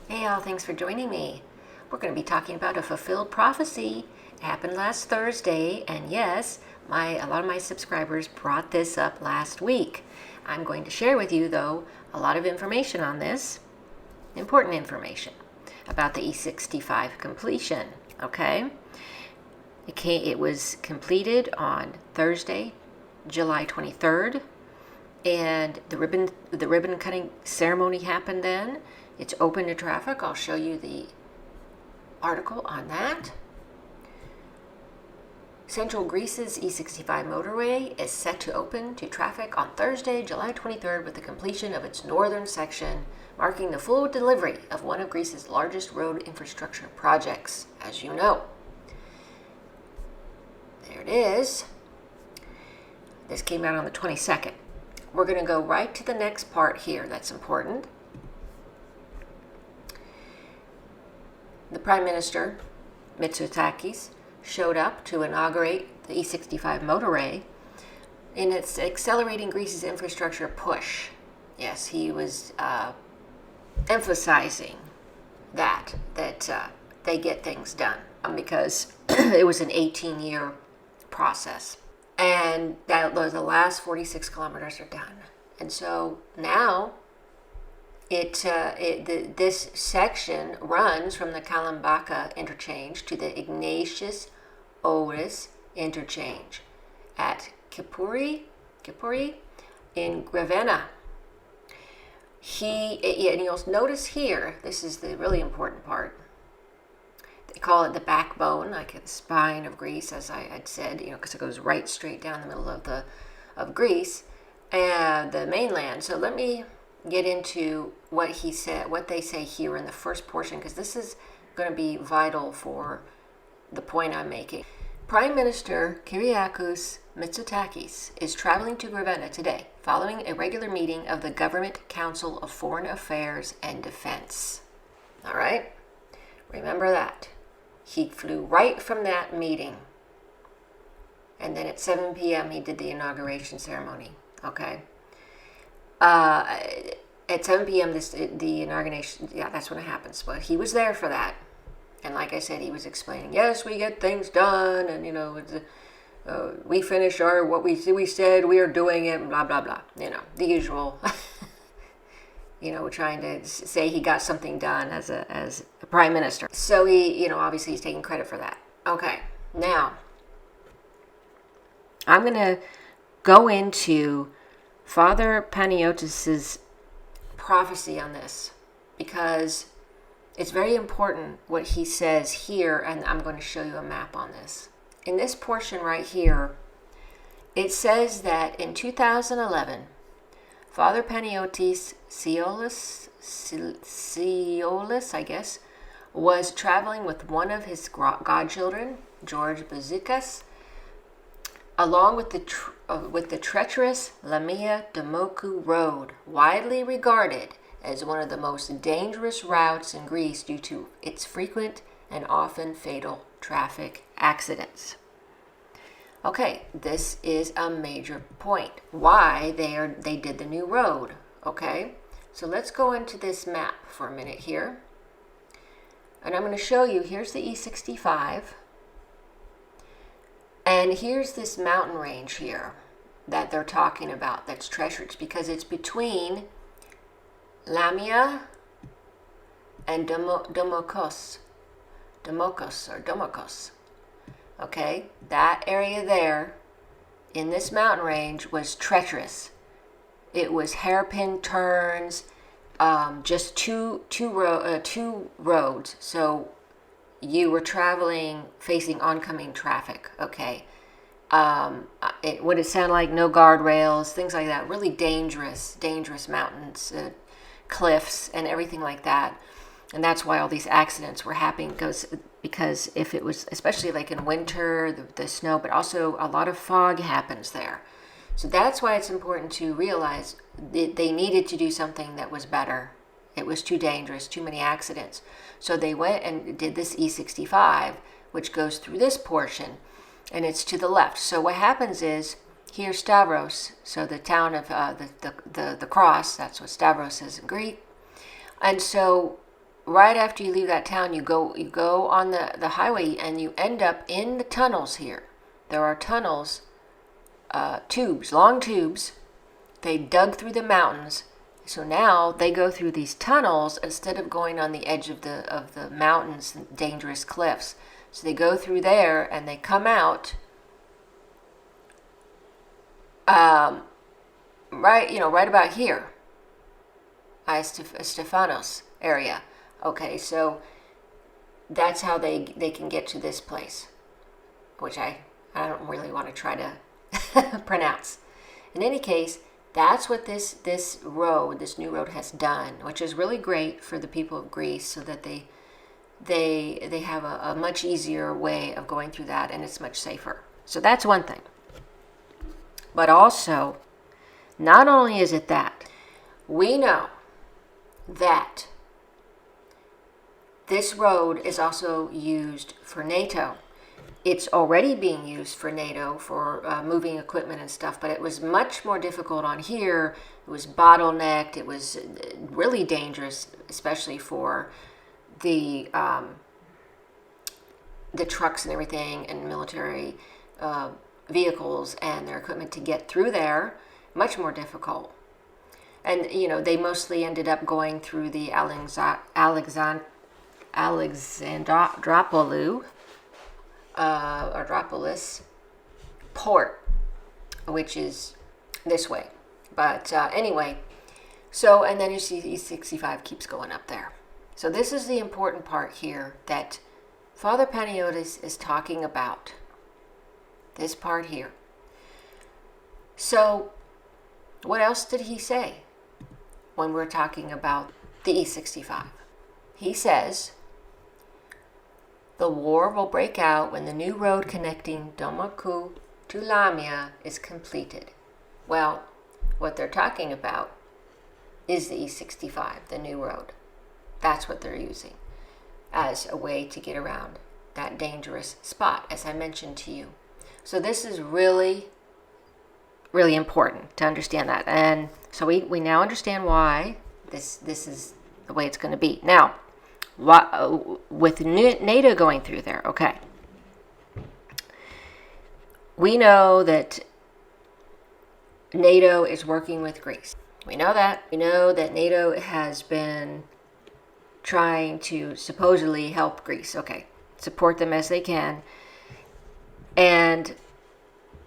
Hey all, thanks for joining me. We're going to be talking about a fulfilled prophecy. It happened last Thursday, and yes, a lot of my subscribers brought this up last week. I'm going to share with you, though, a lot of information on this, important information about the E65 completion, okay? It was completed on Thursday, July 23rd, and the ribbon cutting ceremony happened then. It's open to traffic. I'll show you the article on that. Central Greece's E65 motorway is set to open to traffic on Thursday, July 23rd, with the completion of its northern section, marking the full delivery of one of Greece's largest road infrastructure projects, as you know. There it is. This came out on the 22nd. We're going to go right to the next part here that's important. The Prime Minister, Mitsotakis, showed up to inaugurate the E65 motorway in its accelerating Greece's infrastructure push. Yes, he was emphasizing that they get things done because it was an 18-year process. And that the last 46 kilometers are done. And so now this section runs from the Kalambaka interchange to the Ignatius Oris interchange at Kipuri in Grevena. And you'll notice here, this is the really important part. They call it the backbone, like the spine of Greece, as I had said, because it goes right straight down the middle of Greece and the mainland. So let me get into what he said, what they say here in the first portion, because this is going to be vital for the point I'm making. Prime Minister Kyriakos Mitsotakis is traveling to Grevena today, following a regular meeting of the Government Council of Foreign Affairs and Defense. All right, remember that. He flew right from that meeting. And then at 7 p.m. he did the inauguration ceremony. Okay. At 7 p.m. the inauguration, that's when it happens. But he was there for that. And like I said, he was explaining, yes, we get things done. And, we finish what we said, we are doing it, blah, blah, blah. The usual. Trying to say he got something done as a prime minister. So he, obviously he's taking credit for that. Okay, now I'm going to go into Father Panagiotis' prophecy on this because it's very important what he says here, and I'm going to show you a map on this. In this portion right here, it says that in 2011, Father Panagiotis Siolis, I guess, was traveling with one of his godchildren, George Bazikas, along with the treacherous Lamia Domokos road, widely regarded as one of the most dangerous routes in Greece due to its frequent and often fatal traffic accidents. Okay, this is a major point. Why they did the new road. Okay, so let's go into this map for a minute here. And I'm going to show you, here's the E65. And here's this mountain range here that they're talking about that's treacherous because it's between Lamia and Domokos. Okay, that area there in this mountain range was treacherous. It was hairpin turns, just two roads. So you were traveling facing oncoming traffic. Okay, what it sounded like, no guardrails, things like that. Really dangerous mountains, cliffs, and everything like that. And that's why all these accidents were happening, because if it was, especially like in winter, the snow, but also a lot of fog happens there. So that's why it's important to realize they needed to do something that was better. It was too dangerous, too many accidents. So they went and did this E65, which goes through this portion, and it's to the left. So what happens is, here's Stavros, so the town of the cross, that's what Stavros is in Greek. And so right after you leave that town, you go on the highway and you end up in the tunnels here. There are tunnels, tubes, long tubes. They dug through the mountains. So now they go through these tunnels instead of going on the edge of the mountains and dangerous cliffs. So they go through there and they come out right about here. Stefanos area. Okay, so that's how they can get to this place, which I don't really want to try to pronounce. In any case, that's what this new road has done, which is really great for the people of Greece, so that they have a much easier way of going through that, and it's much safer. So that's one thing. But also, not only is it that, we know that this road is also used for NATO. It's already being used for NATO for moving equipment and stuff, but it was much more difficult on here. It was bottlenecked. It was really dangerous, especially for the trucks and everything and military vehicles and their equipment to get through there. Much more difficult. And, they mostly ended up going through the Alexandropolis port, which is this way. But anyway, so, and then you see E65 keeps going up there. So this is the important part here that Father Panagiotis is talking about. This part here. So what else did he say when we're talking about the E65? He says, the war will break out when the new road connecting Domokos to Lamia is completed. Well, what they're talking about is the E65, the new road. That's what they're using as a way to get around that dangerous spot, as I mentioned to you. So this is really, really important to understand that. And so we now understand why this is the way it's going to be. Now, with NATO going through there, okay. We know that NATO is working with Greece. We know that. We know that NATO has been trying to supposedly help Greece. Okay, support them as they can. And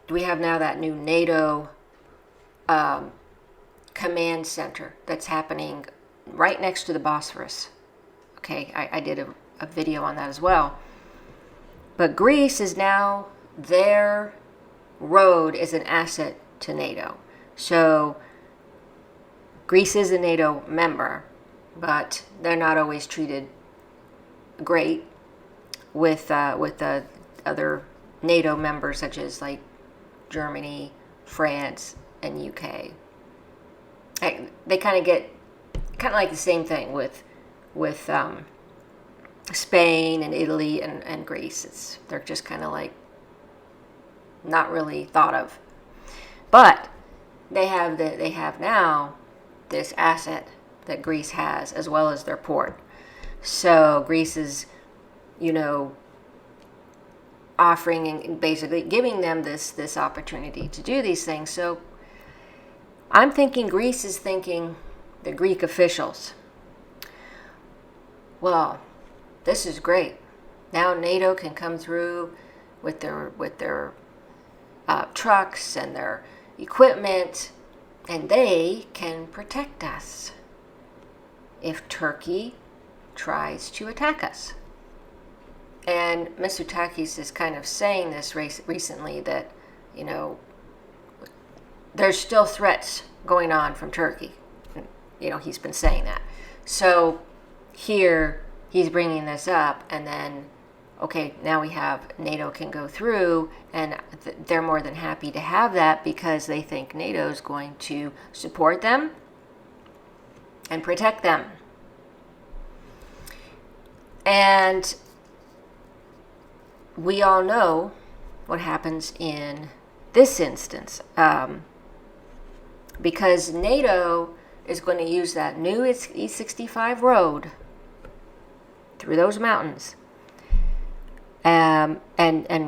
we have now that new NATO command center that's happening right next to the Bosphorus. Okay, I did a video on that as well. But Greece is now, their road is an asset to NATO. So Greece is a NATO member, but they're not always treated great with the other NATO members, such as like Germany, France, and UK. They kind of get like the same thing with Spain and Italy and Greece. They're just kind of like not really thought of. But they have now this asset that Greece has, as well as their port. So Greece is, offering and basically giving them this opportunity to do these things. So I'm thinking Greece is thinking, the Greek officials, well, this is great. Now NATO can come through with their trucks and their equipment, and they can protect us if Turkey tries to attack us. And Mitsotakis is kind of saying this recently, that, there's still threats going on from Turkey. He's been saying that. So here he's bringing this up, and then, okay, now we have NATO can go through, and they're more than happy to have that because they think NATO is going to support them and protect them. And we all know what happens in this instance, because NATO is going to use that new E65 road through those mountains, and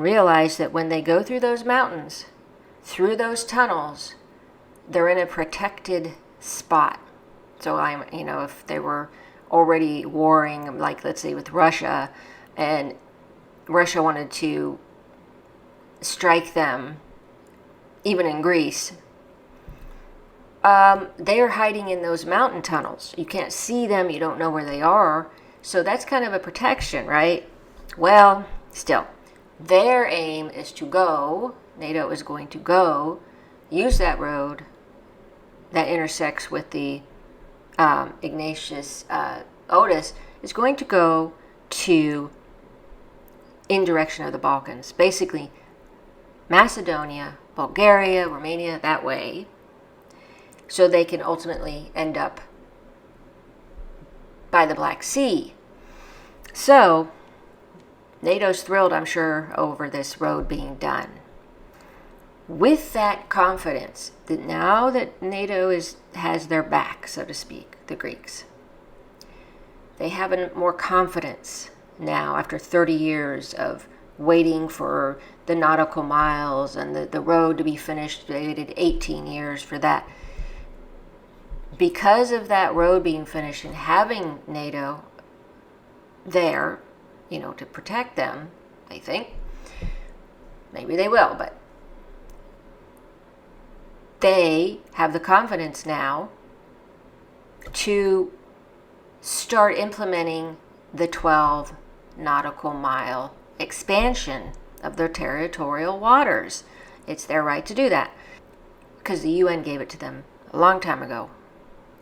realize that when they go through those mountains, through those tunnels, they're in a protected spot. So if they were already warring, like let's say with Russia, and Russia wanted to strike them, even in Greece, they are hiding in those mountain tunnels. You can't see them, you don't know where they are, so that's kind of a protection, right? Well, still, their aim is to go, NATO is going to go, use that road that intersects with the Ignatius Otis, is going to go in direction of the Balkans. Basically, Macedonia, Bulgaria, Romania, that way, so they can ultimately end up by the Black Sea. So, NATO's thrilled, I'm sure, over this road being done. With that confidence that now that NATO has their back, so to speak, the Greeks, they have more confidence now after 30 years of waiting for the nautical miles and the road to be finished. They waited 18 years for that. Because of that road being finished and having NATO there, to protect them, they think, maybe they will, but they have the confidence now to start implementing the 12 nautical mile expansion of their territorial waters. It's their right to do that because the UN gave it to them a long time ago.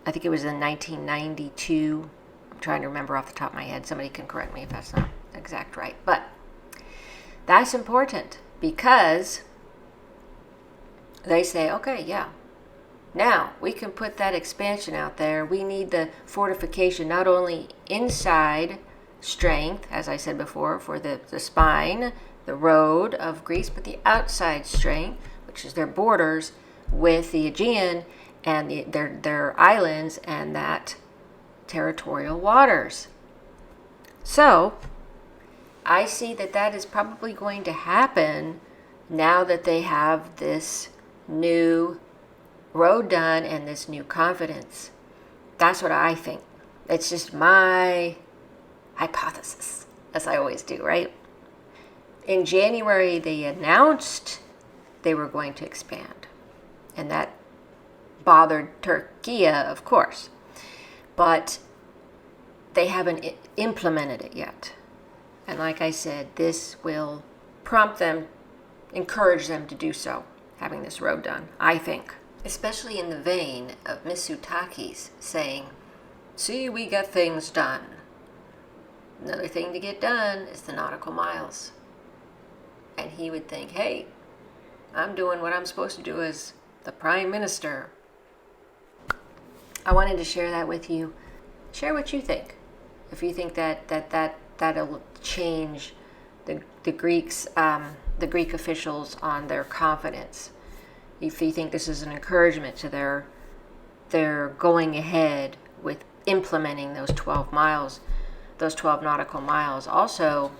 I think it was in 1992. I'm trying to remember off the top of my head. Somebody can correct me if that's not exact right. But that's important because they say, okay, yeah, now we can put that expansion out there. We need the fortification not only inside strength, as I said before, for the spine, the road of Greece, but the outside strength, which is their borders with the Aegean and their islands and that territorial waters. So I see that is probably going to happen now that they have this new road done and this new confidence. That's what I think. It's just my hypothesis, as I always do, right? In January, they announced they were going to expand, and that bothered Turkey, of course, but they haven't implemented it yet. And like I said, this will prompt them, encourage them to do so, having this road done, I think. Especially in the vein of Mitsotakis saying, see, we got things done. Another thing to get done is the nautical miles. And he would think, hey, I'm doing what I'm supposed to do as the Prime Minister. I wanted to share that with you. Share what you think. If you think that'll change the Greeks, the Greek officials on their confidence. If you think this is an encouragement to their going ahead with implementing those 12 miles, those 12 nautical miles. Also,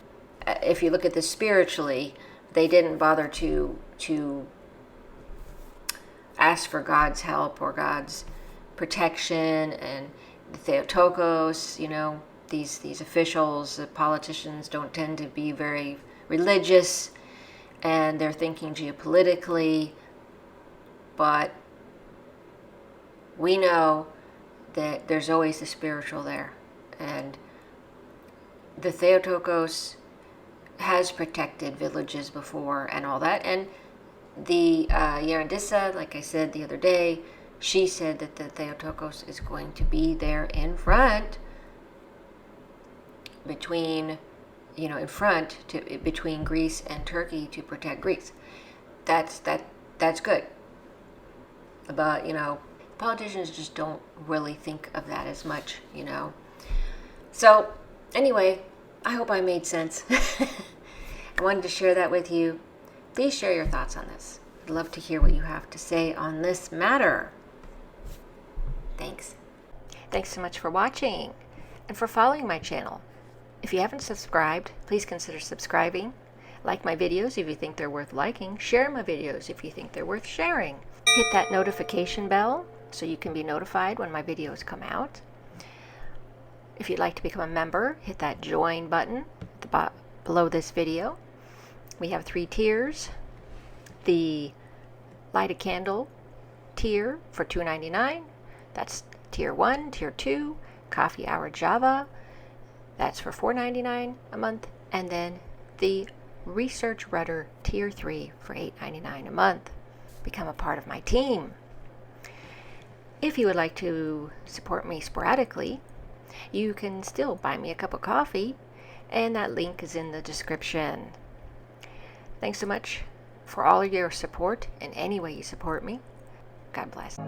if you look at this spiritually, they didn't bother to ask for God's help or God's protection, and the Theotokos, these officials, the politicians don't tend to be very religious, and they're thinking geopolitically, but we know that there's always the spiritual there, and the Theotokos has protected villages before and all that, and the Yarandissa, like I said the other day, she said that the Theotokos is going to be there in front between Greece and Turkey to protect Greece. That's good. But politicians just don't really think of that as much, So anyway, I hope I made sense. I wanted to share that with you. Please share your thoughts on this. I'd love to hear what you have to say on this matter. Thanks. Thanks so much for watching and for following my channel. If you haven't subscribed, please consider subscribing. Like my videos if you think they're worth liking. Share my videos if you think they're worth sharing. Hit that notification bell so you can be notified when my videos come out. If you'd like to become a member, hit that join button at the below this video. We have 3 tiers. The light a candle tier for $2.99. That's tier 1, tier 2, coffee hour Java. That's for $4.99 a month. And then the Research Rudder Tier 3 for $8.99 a month. Become a part of my team. If you would like to support me sporadically, you can still buy me a cup of coffee, and that link is in the description. Thanks so much for all of your support in any way you support me. God bless.